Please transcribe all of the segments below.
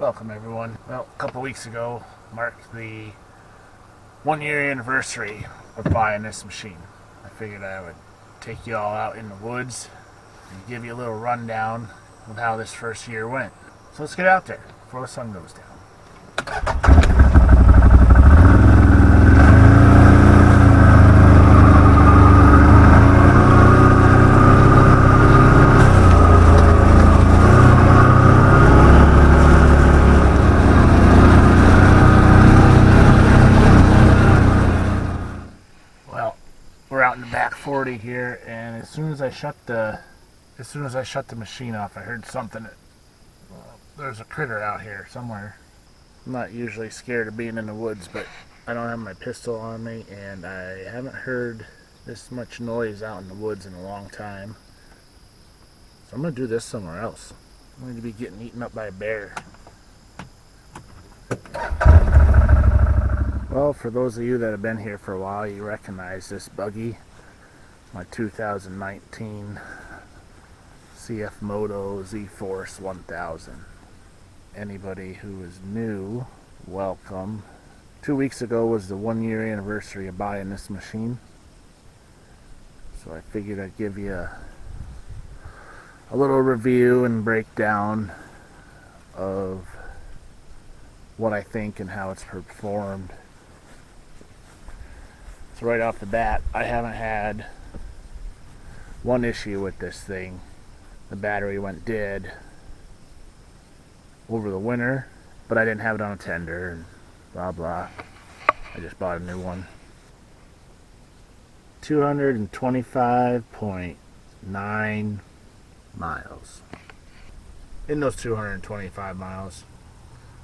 Welcome everyone. Well, a couple weeks ago marked the 1-year anniversary of buying this machine. I figured I would take you all out in the woods and give you a little rundown of how this first year went. So let's get out there before the sun goes down. We're out in the back 40 here, and as soon as I shut the machine off, I heard something. There's a critter out here somewhere. I'm not usually scared of being in the woods, but I don't have my pistol on me, and I haven't heard this much noise out in the woods in a long time. So I'm gonna do this somewhere else. I'm going to be getting eaten up by a bear. Well, for those of you that have been here for a while, you recognize this buggy, my 2019 CFMOTO Zforce 1000. Anybody who is new, welcome. 2 weeks ago was the 1-year anniversary of buying this machine, so I figured I'd give you a little review and breakdown of what I think and how it's performed. So right off the bat, I haven't had one issue with this thing. The battery went dead over the winter, but I didn't have it on a tender and blah blah. I just bought a new one. 225.9 miles. In those 225 miles,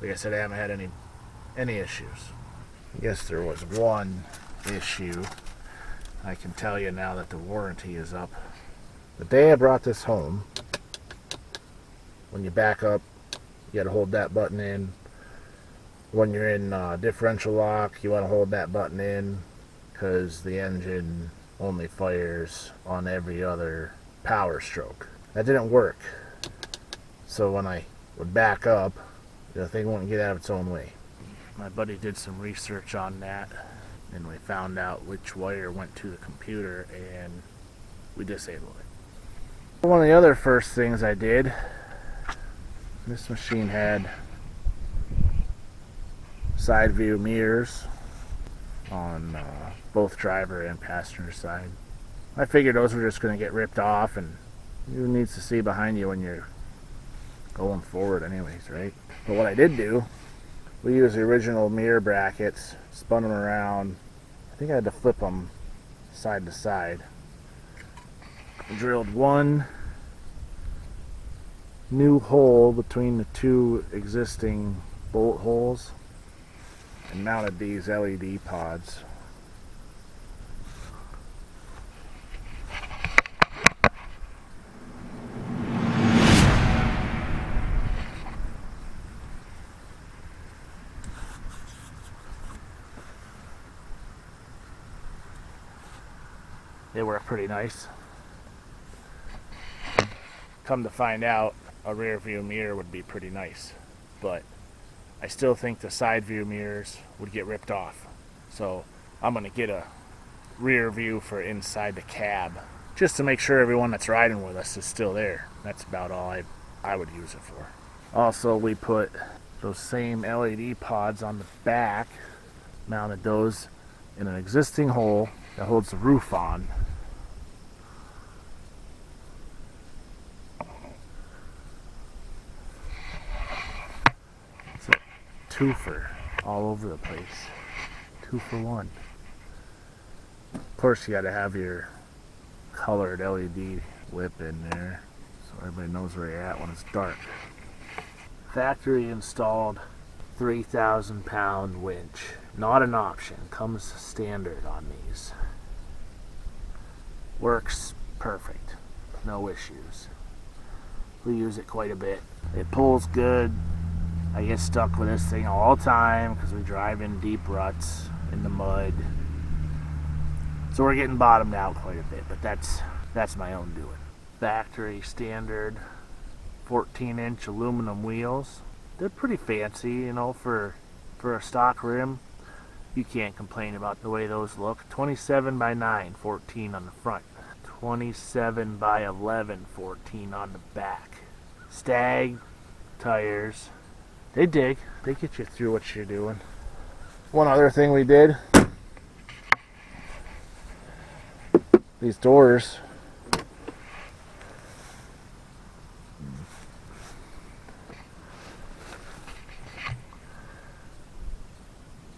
like I said, I haven't had any issues. Yes, there was one issue. I can tell you now that the warranty is up. The day I brought this home, when you back up, you gotta hold that button in. When you're in differential lock, you want to hold that button in because the engine only fires on every other power stroke. That didn't work. So when I would back up, the thing wouldn't get out of its own way. My buddy did some research on that, and we found out which wire went to the computer, and we disabled it. One of the other first things I did, this machine had side view mirrors on both driver and passenger side. I figured those were just going to get ripped off, and who needs to see behind you when you're going forward anyways, right? But what I did do, we used the original mirror brackets, spun them around. I think I had to flip them side to side. I drilled one new hole between the two existing bolt holes and mounted these LED pods. They work pretty nice. Come to find out, a rear view mirror would be pretty nice, but I still think the side view mirrors would get ripped off. So I'm going to get a rear view for inside the cab, just to make sure everyone that's riding with us is still there. That's about all I would use it for. Also, we put those same LED pods on the back, mounted those in an existing hole that holds the roof on. It's a twofer all over the place. 2 for 1. Of course, you got to have your colored LED whip in there so everybody knows where you're at when it's dark. Factory installed 3,000 pound winch. Not an option, comes standard on these. Works perfect, no issues. We use it quite a bit. It pulls good. I get stuck with this thing all the time because we drive in deep ruts in the mud. So we're getting bottomed out quite a bit, but that's my own doing. Factory standard 14-inch aluminum wheels. they're pretty fancy, you know, for a stock rim. You can't complain about the way those look. 27 by 9, 14 on the front. 27 by 11, 14 on the back. Stag tires. They dig. They get you through what you're doing. One other thing we did. These doors.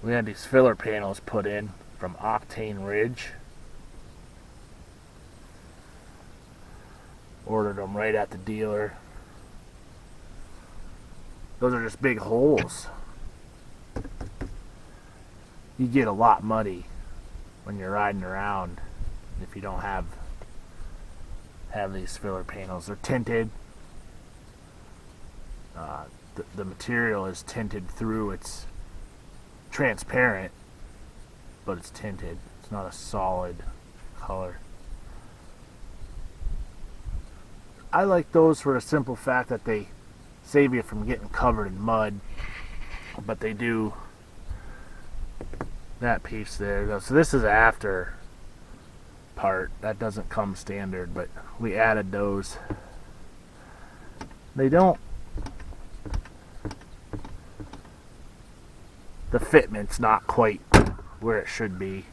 We had these filler panels put in from Octane Ridge. Ordered them right at the dealer. Those are just big holes. You get a lot muddy when you're riding around if you don't have these filler panels. They're tinted. The material is tinted through. It's transparent, but it's tinted. It's not a solid color. I like those for the simple fact that they save you from getting covered in mud, but they do that piece there. So this is after part. That doesn't come standard, but we added those. They don't, the fitment's not quite where it should be.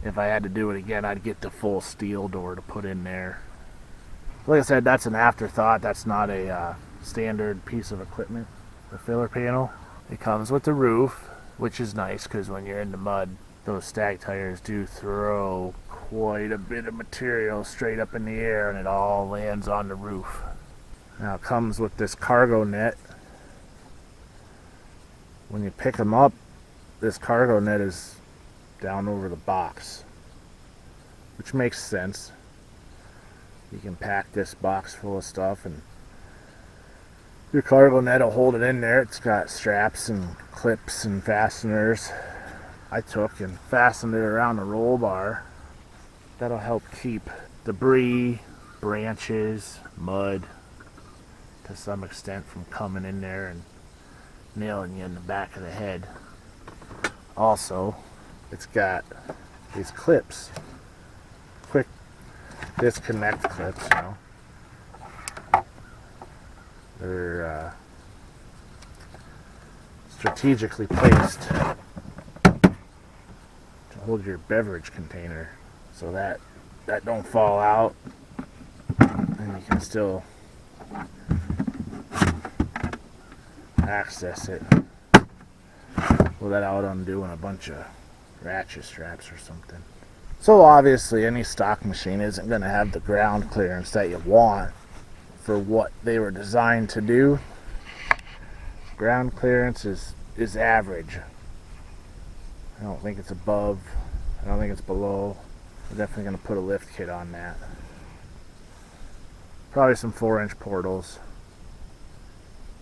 If I had to do it again, I'd get the full steel door to put in there. Like I said, that's an afterthought. That's not a standard piece of equipment. The filler panel. It comes with the roof, which is nice because when you're in the mud, those stag tires do throw quite a bit of material straight up in the air, and it all lands on the roof. Now it comes with this cargo net. When you pick them up, this cargo net is down over the box, which makes sense. You can pack this box full of stuff and your cargo net will hold it in there. It's got straps and clips and fasteners. I took and fastened it around the roll bar. That'll help keep debris, branches, mud to some extent from coming in there and nailing you in the back of the head. Also, it's got these clips, quick disconnect clips, you know. They're strategically placed to hold your beverage container so that don't fall out, and you can still access it without undoing a bunch of ratchet straps or something. So obviously any stock machine isn't going to have the ground clearance that you want for what they were designed to do. Ground clearance is average. I don't think it's above. I don't think it's below. I'm definitely going to put a lift kit on that. Probably some 4-inch portals.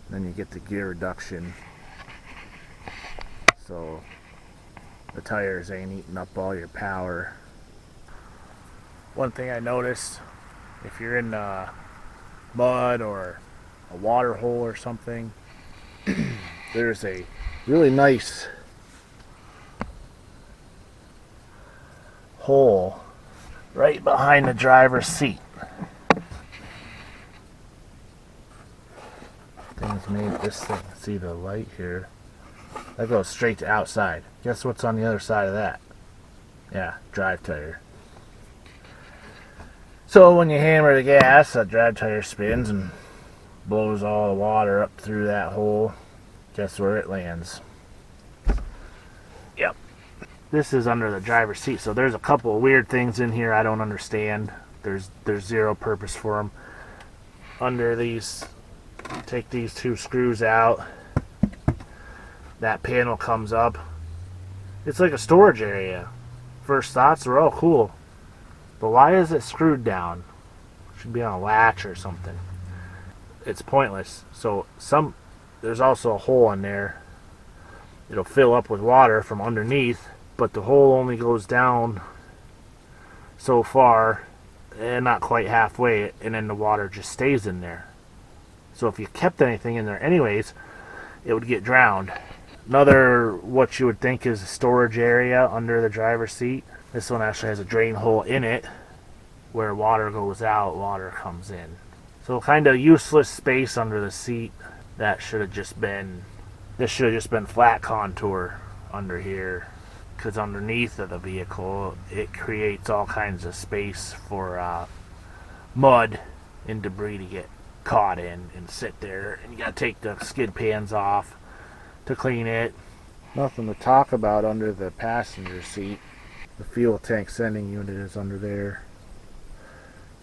Then you get the gear reduction, so the tires ain't eating up all your power. One thing I noticed, if you're in mud or a water hole or something, there's a really nice hole right behind the driver's seat. Things made this thing. See the light here? That goes straight to outside. Guess what's on the other side of that? Yeah, drive tire. So when you hammer the gas, that drive tire spins and blows all the water up through that hole. Guess where it lands? Yep. This is under the driver's seat, so there's a couple of weird things in here I don't understand. There's zero purpose for them. Under these, take these two screws out. That panel comes up. It's like a storage area. First thoughts are, oh cool, but why is it screwed down? It should be on a latch or something. It's pointless. So there's also a hole in there. It'll fill up with water from underneath, but the hole only goes down so far and not quite halfway, and then the water just stays in there. So if you kept anything in there anyways, it would get drowned. Another, what you would think is a storage area under the driver's seat. This one actually has a drain hole in it where water goes out, water comes in. So kind of useless space under the seat. That should have just been, this should have just been flat contour under here, because underneath of the vehicle it creates all kinds of space for mud and debris to get caught in and sit there, and you gotta take the skid pans off to clean it. Nothing to talk about under the passenger seat. The fuel tank sending unit is under there.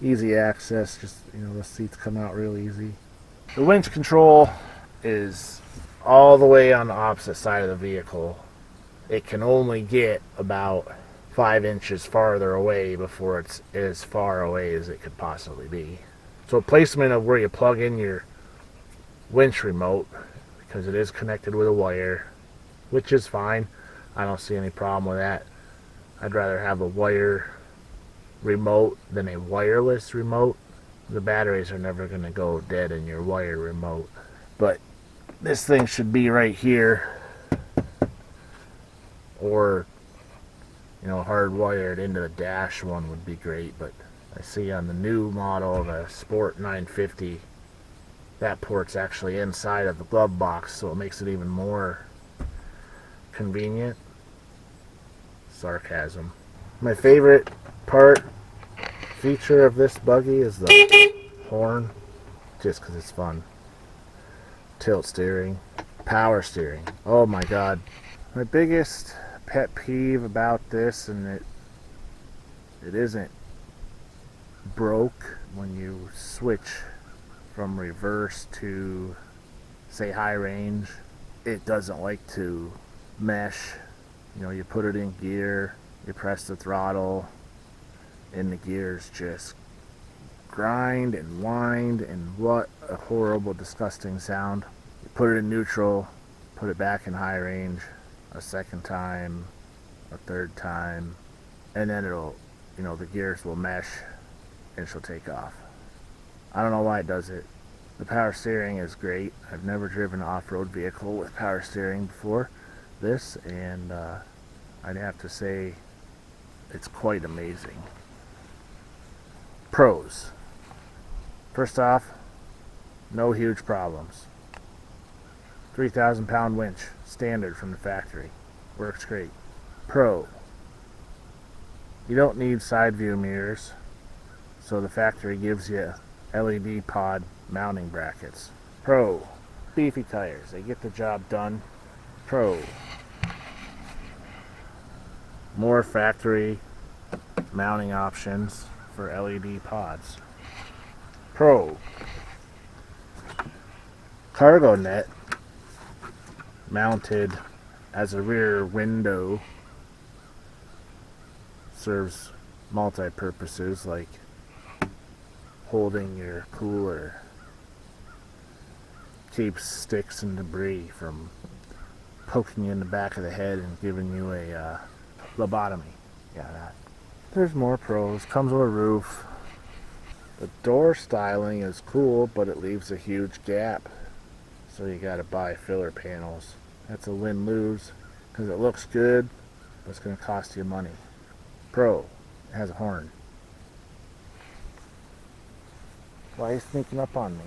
Easy access, just, you know, the seats come out real easy. The winch control is all the way on the opposite side of the vehicle. It can only get about 5 inches farther away before it's as far away as it could possibly be. So placement of where you plug in your winch remote, because it is connected with a wire, which is fine. I don't see any problem with that. I'd rather have a wire remote than a wireless remote. The batteries are never going to go dead in your wire remote. But this thing should be right here, or, you know, hardwired into the dash one would be great. But I see on the new model, the Sport 950, that port's actually inside of the glove box, so it makes it even more convenient. Sarcasm. My favorite feature of this buggy is the horn, just because it's fun. Tilt steering, power steering. Oh my god. My biggest pet peeve about this, and it isn't broke, when you switch from reverse to, say, high range, it doesn't like to mesh. You know, you put it in gear, you press the throttle, and the gears just grind and wind, and what a horrible, disgusting sound. You put it in neutral, put it back in high range a second time, a third time, and then it'll, you know, the gears will mesh and she'll take off. I don't know why it does it. The power steering is great. I've never driven an off-road vehicle with power steering before this, and I'd have to say it's quite amazing. Pros. First off, no huge problems. 3,000 pound winch, standard from the factory. Works great. Pro. You don't need side view mirrors, so the factory gives you LED pod mounting brackets. Pro. Beefy tires, they get the job done. Pro. More factory mounting options for LED pods. Pro. Cargo net mounted as a rear window serves multi-purposes, like holding your cooler, keeps sticks and debris from poking you in the back of the head and giving you a lobotomy. Yeah, that. There's more pros. Comes with a roof. The door styling is cool, but it leaves a huge gap, so you gotta buy filler panels. That's a win-lose, because it looks good, but it's gonna cost you money. Pro. It has a horn. Why are you sneaking up on me?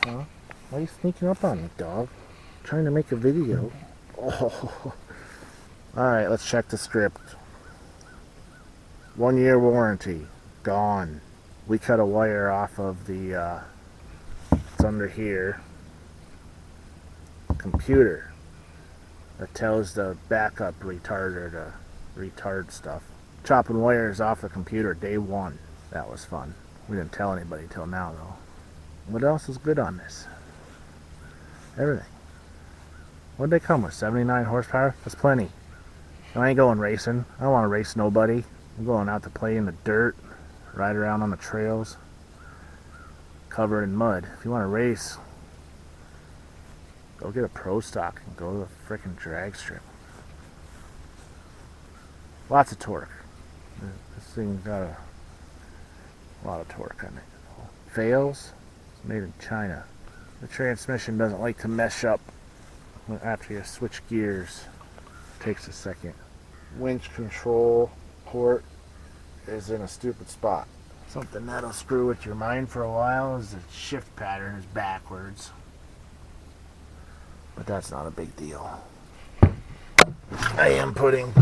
Huh? Why are you sneaking up on me, dog? I'm trying to make a video. Oh. Alright, let's check the script. 1 year warranty. Gone. We cut a wire off of the, it's under here, computer that tells the backup retarder to retard stuff. Chopping wires off the computer day one. That was fun. We didn't tell anybody till now, though. What else is good on this? Everything. What'd they come with? 79 horsepower? That's plenty. I ain't going racing. I don't want to race nobody. I'm going out to play in the dirt, ride around on the trails, covered in mud. If you want to race, go get a pro stock and go to the frickin' drag strip. Lots of torque. This thing's got a lot of torque on it. Fails. It's made in China. The transmission doesn't like to mesh up after you switch gears, it takes a second. Winch control port is in a stupid spot. Something that'll screw with your mind for a while is the shift pattern is backwards. But that's not a big deal. I am putting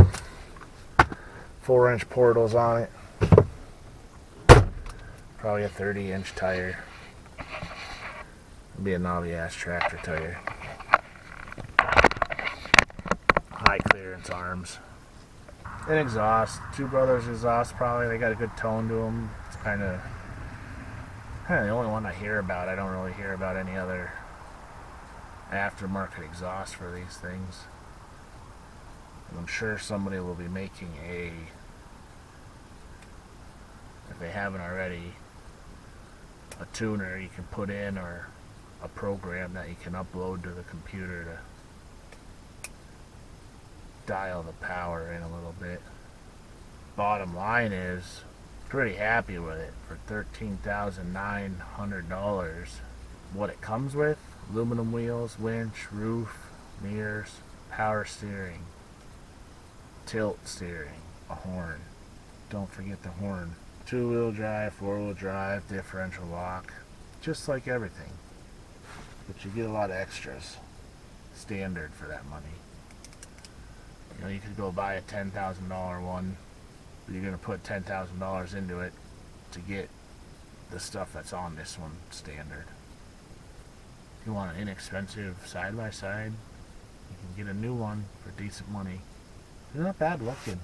4-inch portals on it. Probably a 30-inch tire. It'll be a knobby ass tractor tire. High clearance arms. And exhaust. Two Brothers exhaust probably. They got a good tone to them. It's kind of the only one I hear about. I don't really hear about any other aftermarket exhaust for these things. And I'm sure somebody will be making if they haven't already, a tuner you can put in, or a program that you can upload to the computer to dial the power in a little bit. Bottom line is, pretty happy with it for $13,900. What it comes with: aluminum wheels, winch, roof, mirrors, power steering, tilt steering, a horn. Don't forget the horn. 2-wheel drive, 4-wheel drive, differential lock, just like everything. But you get a lot of extras standard for that money. You know, you could go buy a $10,000 one, but you're going to put $10,000 into it to get the stuff that's on this one standard. If you want an inexpensive side-by-side, you can get a new one for decent money. They're not bad looking.